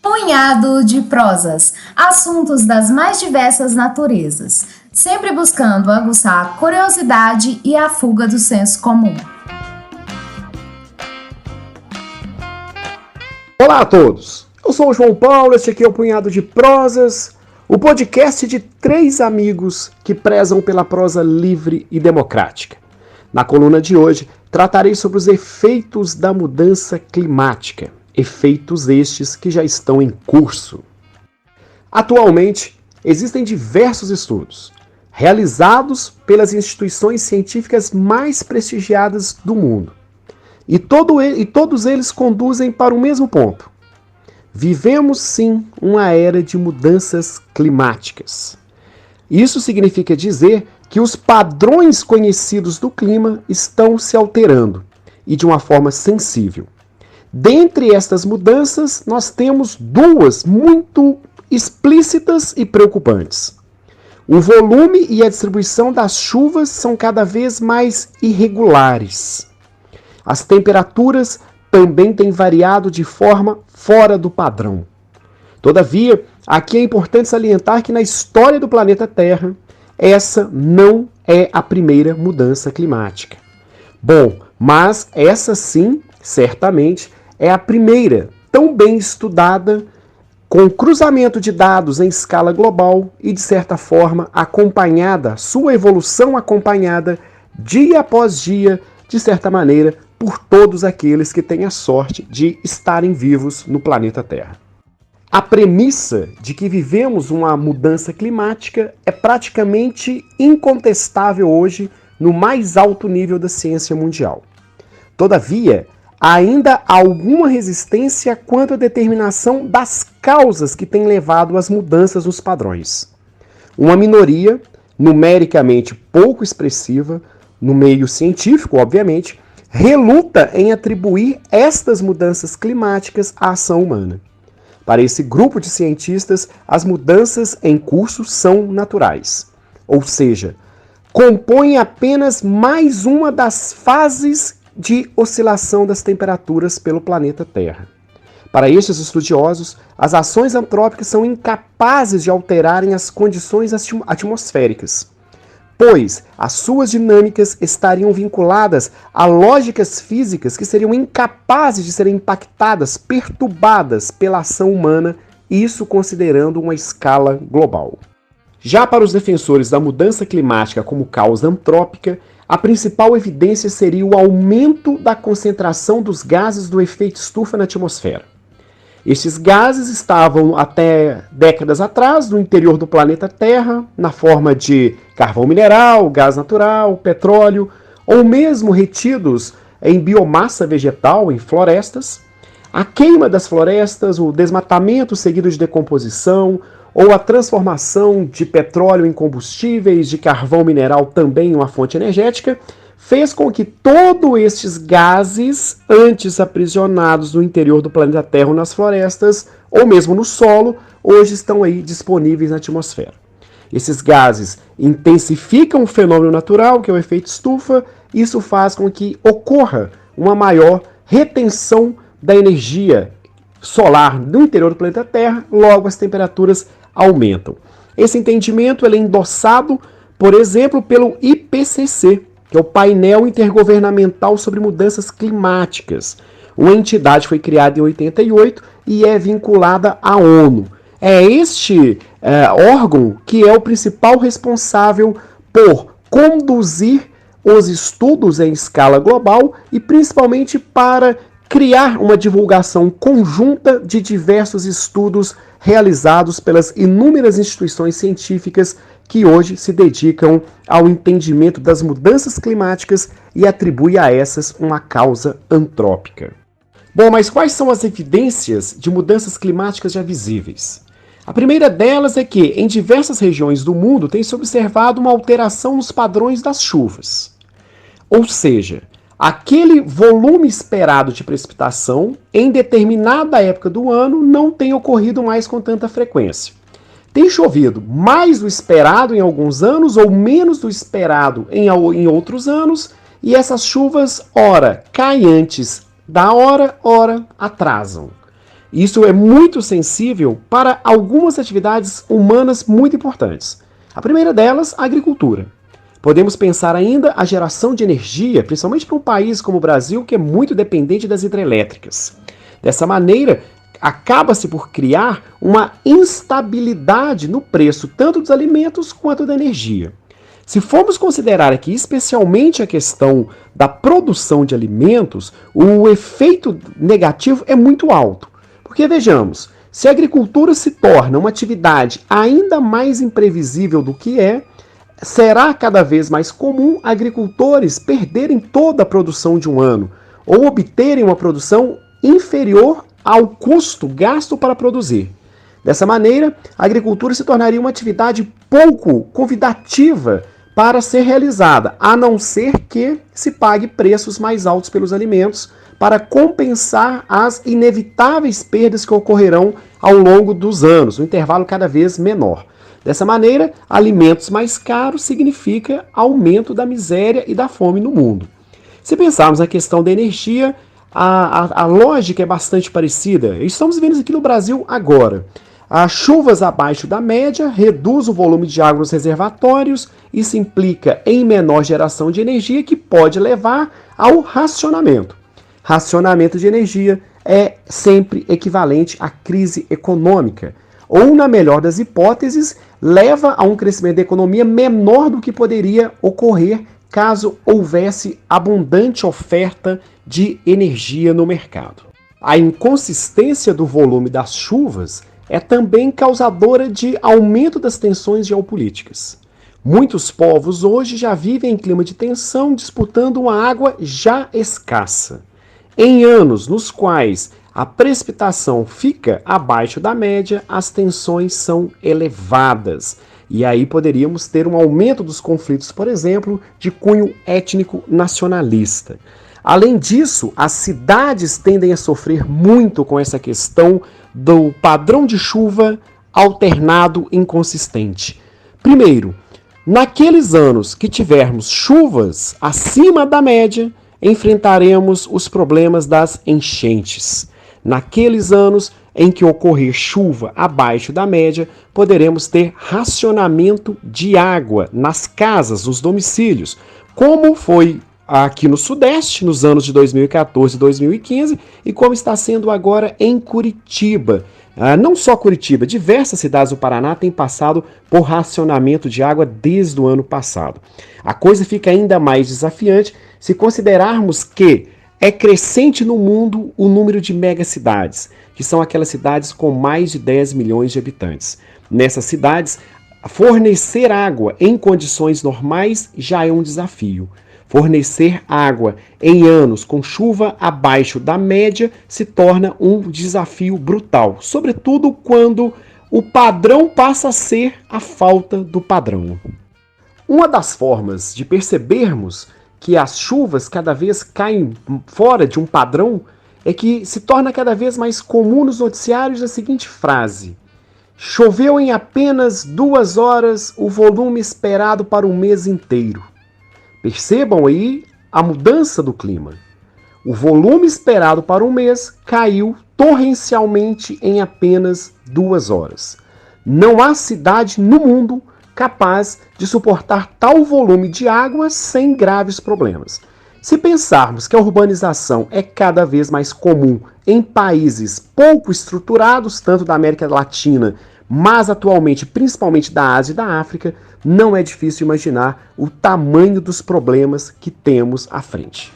Punhado de prosas, assuntos das mais diversas naturezas, sempre buscando aguçar a curiosidade e a fuga do senso comum. Olá a todos, eu sou o João Paulo, este aqui é o Punhado de Prosas, o podcast de três amigos que prezam pela prosa livre e democrática. Na coluna de hoje, tratarei sobre os efeitos da mudança climática, efeitos estes que já estão em curso. Atualmente, existem diversos estudos, realizados pelas instituições científicas mais prestigiadas do mundo. E todos eles conduzem para o mesmo ponto. Vivemos sim uma era de mudanças climáticas. Isso significa dizer que os padrões conhecidos do clima estão se alterando e de uma forma sensível. Dentre estas mudanças, nós temos duas muito explícitas e preocupantes. O volume e a distribuição das chuvas são cada vez mais irregulares. As temperaturas também têm variado de forma fora do padrão. Todavia, aqui é importante salientar que na história do planeta Terra, essa não é a primeira mudança climática. Bom, mas essa sim, certamente, é a primeira tão bem estudada, com cruzamento de dados em escala global e, de certa forma, acompanhada, sua evolução acompanhada, dia após dia, de certa maneira, por todos aqueles que têm a sorte de estarem vivos no planeta Terra. A premissa de que vivemos uma mudança climática é praticamente incontestável hoje no mais alto nível da ciência mundial. Todavia, ainda há alguma resistência quanto à determinação das causas que têm levado às mudanças nos padrões. Uma minoria, numericamente pouco expressiva, no meio científico, obviamente, reluta em atribuir estas mudanças climáticas à ação humana. Para esse grupo de cientistas, as mudanças em curso são naturais, ou seja, compõem apenas mais uma das fases de oscilação das temperaturas pelo planeta Terra. Para estes estudiosos, as ações antrópicas são incapazes de alterarem as condições atmosféricas, pois as suas dinâmicas estariam vinculadas a lógicas físicas que seriam incapazes de serem impactadas, perturbadas pela ação humana, isso considerando uma escala global. Já para os defensores da mudança climática como causa antrópica, a principal evidência seria o aumento da concentração dos gases do efeito estufa na atmosfera. Estes gases estavam até décadas atrás no interior do planeta Terra, na forma de carvão mineral, gás natural, petróleo, ou mesmo retidos em biomassa vegetal em florestas. A queima das florestas, o desmatamento seguido de decomposição, ou a transformação de petróleo em combustíveis, de carvão mineral também em uma fonte energética, fez com que todos estes gases, antes aprisionados no interior do planeta Terra ou nas florestas, ou mesmo no solo, hoje estão aí disponíveis na atmosfera. Esses gases intensificam o fenômeno natural, que é o efeito estufa, e isso faz com que ocorra uma maior retenção da energia solar no interior do planeta Terra, logo as temperaturas aumentam. Esse entendimento ele é endossado, por exemplo, pelo IPCC, que é o Painel Intergovernamental sobre Mudanças Climáticas. Uma entidade foi criada em 88 e é vinculada à ONU. É este órgão que é o principal responsável por conduzir os estudos em escala global e principalmente para criar uma divulgação conjunta de diversos estudos realizados pelas inúmeras instituições científicas que hoje se dedicam ao entendimento das mudanças climáticas e atribui a essas uma causa antrópica. Bom, mas quais são as evidências de mudanças climáticas já visíveis? A primeira delas é que, em diversas regiões do mundo, tem-se observado uma alteração nos padrões das chuvas. Ou seja, aquele volume esperado de precipitação em determinada época do ano não tem ocorrido mais com tanta frequência. Tem chovido mais do esperado em alguns anos ou menos do esperado em outros anos, e essas chuvas, ora, caem antes da hora, ora, atrasam. Isso é muito sensível para algumas atividades humanas muito importantes. A primeira delas, a agricultura. Podemos pensar ainda a geração de energia, principalmente para um país como o Brasil, que é muito dependente das hidrelétricas. Dessa maneira, acaba-se por criar uma instabilidade no preço tanto dos alimentos quanto da energia. Se formos considerar aqui especialmente a questão da produção de alimentos, o efeito negativo é muito alto. Porque vejamos, se a agricultura se torna uma atividade ainda mais imprevisível do que é, será cada vez mais comum agricultores perderem toda a produção de um ano ou obterem uma produção inferior ao custo gasto para produzir. Dessa maneira, a agricultura se tornaria uma atividade pouco convidativa para ser realizada, a não ser que se pague preços mais altos pelos alimentos para compensar as inevitáveis perdas que ocorrerão ao longo dos anos, um intervalo cada vez menor. Dessa maneira, alimentos mais caros significa aumento da miséria e da fome no mundo. Se pensarmos na questão da energia, a lógica é bastante parecida. Estamos vendo isso aqui no Brasil agora. As chuvas abaixo da média reduz o volume de água nos reservatórios. Isso implica em menor geração de energia, que pode levar ao racionamento. Racionamento de energia é sempre equivalente à crise econômica. Ou, na melhor das hipóteses, leva a um crescimento da economia menor do que poderia ocorrer caso houvesse abundante oferta de energia no mercado. A inconsistência do volume das chuvas é também causadora de aumento das tensões geopolíticas. Muitos povos hoje já vivem em clima de tensão, disputando uma água já escassa. Em anos nos quais a precipitação fica abaixo da média, as tensões são elevadas. E aí poderíamos ter um aumento dos conflitos, por exemplo, de cunho étnico nacionalista. Além disso, as cidades tendem a sofrer muito com essa questão do padrão de chuva alternado inconsistente. Primeiro, naqueles anos que tivermos chuvas acima da média, enfrentaremos os problemas das enchentes. Naqueles anos em que ocorrer chuva abaixo da média, poderemos ter racionamento de água nas casas, nos domicílios, como foi aqui no Sudeste, nos anos de 2014 e 2015, e como está sendo agora em Curitiba. Não só Curitiba, diversas cidades do Paraná têm passado por racionamento de água desde o ano passado. A coisa fica ainda mais desafiante se considerarmos que é crescente no mundo o número de megacidades, que são aquelas cidades com mais de 10 milhões de habitantes. Nessas cidades, fornecer água em condições normais já é um desafio. Fornecer água em anos com chuva abaixo da média se torna um desafio brutal, sobretudo quando o padrão passa a ser a falta do padrão. Uma das formas de percebermos que as chuvas cada vez caem fora de um padrão é que se torna cada vez mais comum nos noticiários a seguinte frase: choveu em apenas 2 horas o volume esperado para um mês inteiro. Percebam aí a mudança do clima. O volume esperado para um mês caiu torrencialmente em apenas 2 horas. Não há cidade no mundo capaz de suportar tal volume de água sem graves problemas. Se pensarmos que a urbanização é cada vez mais comum em países pouco estruturados, tanto da América Latina, mas atualmente principalmente da Ásia e da África, não é difícil imaginar o tamanho dos problemas que temos à frente.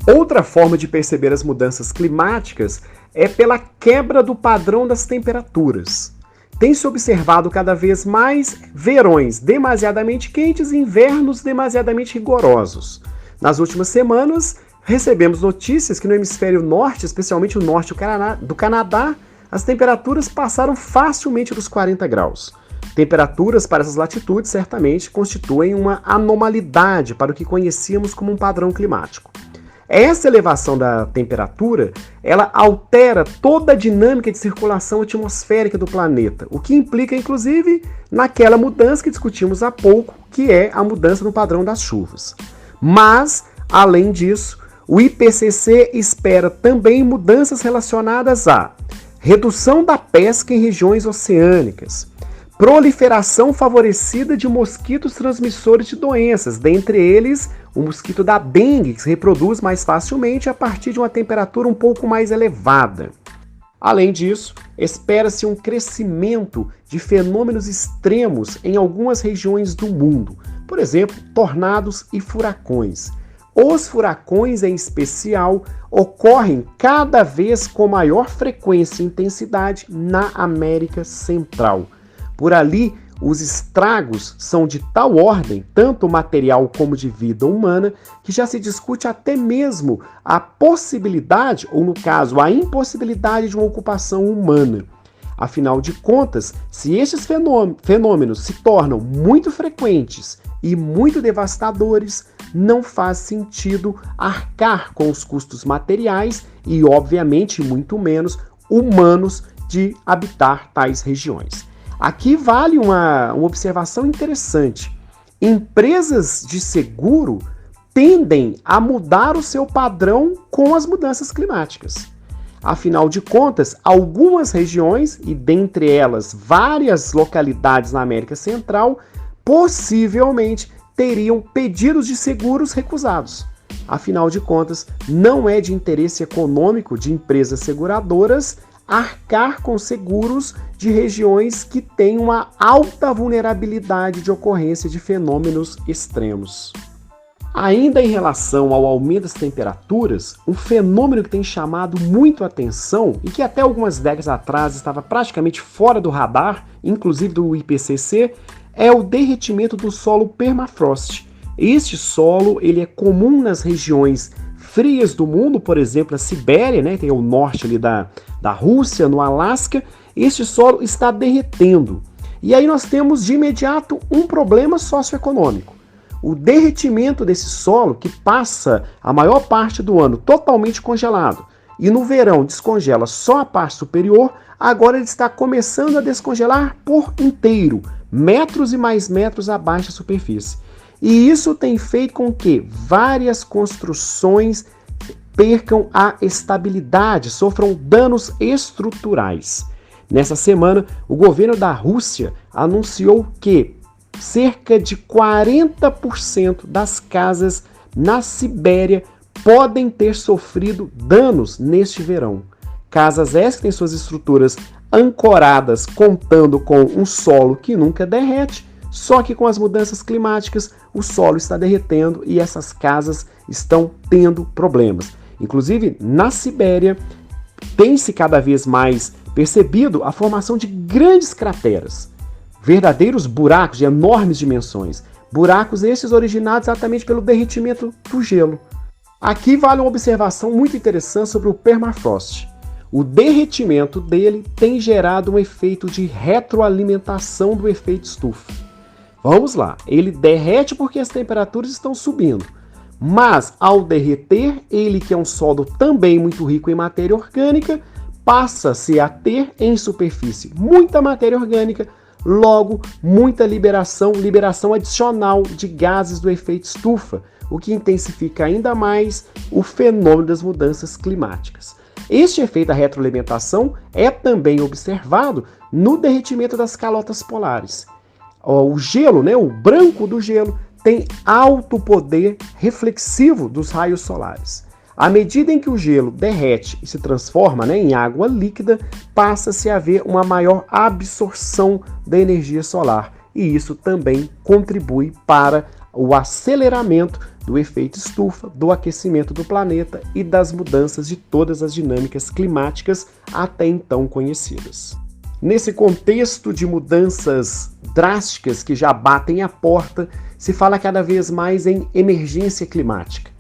Outra forma de perceber as mudanças climáticas é pela quebra do padrão das temperaturas. Tem-se observado cada vez mais verões demasiadamente quentes e invernos demasiadamente rigorosos. Nas últimas semanas, recebemos notícias que no hemisfério norte, especialmente o norte do Canadá, as temperaturas passaram facilmente dos 40 graus. Temperaturas para essas latitudes certamente constituem uma anormalidade para o que conhecíamos como um padrão climático. Essa elevação da temperatura, ela altera toda a dinâmica de circulação atmosférica do planeta, o que implica, inclusive, naquela mudança que discutimos há pouco, que é a mudança no padrão das chuvas. Mas, além disso, o IPCC espera também mudanças relacionadas à redução da pesca em regiões oceânicas, proliferação favorecida de mosquitos transmissores de doenças, dentre eles o mosquito da dengue, que se reproduz mais facilmente a partir de uma temperatura um pouco mais elevada. Além disso, espera-se um crescimento de fenômenos extremos em algumas regiões do mundo, por exemplo, tornados e furacões. Os furacões, em especial, ocorrem cada vez com maior frequência e intensidade na América Central. Por ali, os estragos são de tal ordem, tanto material como de vida humana, que já se discute até mesmo a possibilidade, ou no caso, a impossibilidade de uma ocupação humana. Afinal de contas, se estes fenômenos se tornam muito frequentes e muito devastadores, não faz sentido arcar com os custos materiais e, obviamente, muito menos humanos de habitar tais regiões. Aqui vale uma observação interessante. Empresas de seguro tendem a mudar o seu padrão com as mudanças climáticas. Afinal de contas, algumas regiões, e dentre elas várias localidades na América Central, possivelmente teriam pedidos de seguros recusados. Afinal de contas, não é de interesse econômico de empresas seguradoras arcar com seguros de regiões que têm uma alta vulnerabilidade de ocorrência de fenômenos extremos. Ainda em relação ao aumento das temperaturas, um fenômeno que tem chamado muito a atenção e que até algumas décadas atrás estava praticamente fora do radar, inclusive do IPCC, é o derretimento do solo permafrost. Este solo ele é comum nas regiões frias do mundo, por exemplo, a Sibéria, né, tem o norte ali da Rússia, no Alasca. Este solo está derretendo. E aí nós temos de imediato um problema socioeconômico. O derretimento desse solo, que passa a maior parte do ano totalmente congelado, e no verão descongela só a parte superior, agora ele está começando a descongelar por inteiro, metros e mais metros abaixo da superfície. E isso tem feito com que várias construções percam a estabilidade, sofram danos estruturais. Nessa semana, o governo da Rússia anunciou que cerca de 40% das casas na Sibéria podem ter sofrido danos neste verão. Casas essas que têm suas estruturas ancoradas, contando com um solo que nunca derrete, só que com as mudanças climáticas o solo está derretendo e essas casas estão tendo problemas. Inclusive, na Sibéria, tem-se cada vez mais percebido a formação de grandes crateras, verdadeiros buracos de enormes dimensões, buracos esses originados exatamente pelo derretimento do gelo. Aqui vale uma observação muito interessante sobre o permafrost. O derretimento dele tem gerado um efeito de retroalimentação do efeito estufa. Vamos lá, ele derrete porque as temperaturas estão subindo, mas ao derreter, ele que é um solo também muito rico em matéria orgânica, passa-se a ter em superfície muita matéria orgânica, logo muita liberação adicional de gases do efeito estufa, o que intensifica ainda mais o fenômeno das mudanças climáticas. Este efeito da retroalimentação é também observado no derretimento das calotas polares. O gelo, o branco do gelo, tem alto poder reflexivo dos raios solares. À medida em que o gelo derrete e se transforma em água líquida, passa-se a haver uma maior absorção da energia solar. E isso também contribui para o aceleramento do efeito estufa, do aquecimento do planeta e das mudanças de todas as dinâmicas climáticas até então conhecidas. Nesse contexto de mudanças drásticas que já batem à porta, se fala cada vez mais em emergência climática.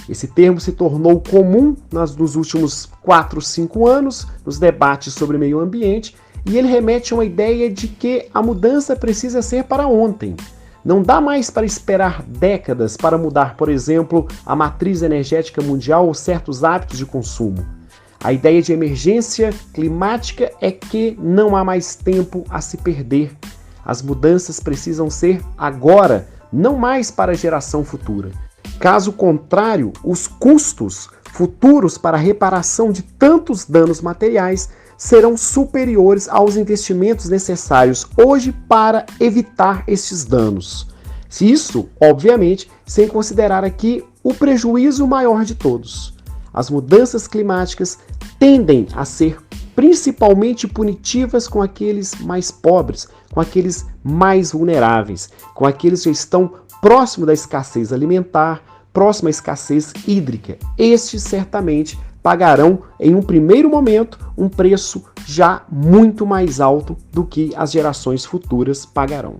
Esse termo se tornou comum nos últimos 4, 5 anos, nos debates sobre meio ambiente, e ele remete a uma ideia de que a mudança precisa ser para ontem. Não dá mais para esperar décadas para mudar, por exemplo, a matriz energética mundial ou certos hábitos de consumo. A ideia de emergência climática é que não há mais tempo a se perder. As mudanças precisam ser agora, não mais para a geração futura. Caso contrário, os custos futuros para a reparação de tantos danos materiais serão superiores aos investimentos necessários hoje para evitar estes danos. Isso, obviamente, sem considerar aqui o prejuízo maior de todos. As mudanças climáticas tendem a ser principalmente punitivas com aqueles mais pobres, com aqueles mais vulneráveis, com aqueles que estão próximo da escassez alimentar, próximo à escassez hídrica. Estes certamente pagarão, em um primeiro momento, um preço já muito mais alto do que as gerações futuras pagarão.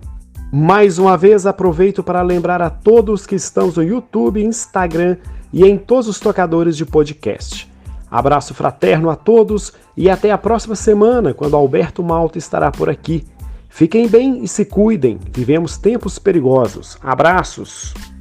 Mais uma vez, aproveito para lembrar a todos que estamos no YouTube, Instagram e em todos os tocadores de podcast. Abraço fraterno a todos e até a próxima semana, quando Alberto Malta estará por aqui. Fiquem bem e se cuidem, vivemos tempos perigosos. Abraços!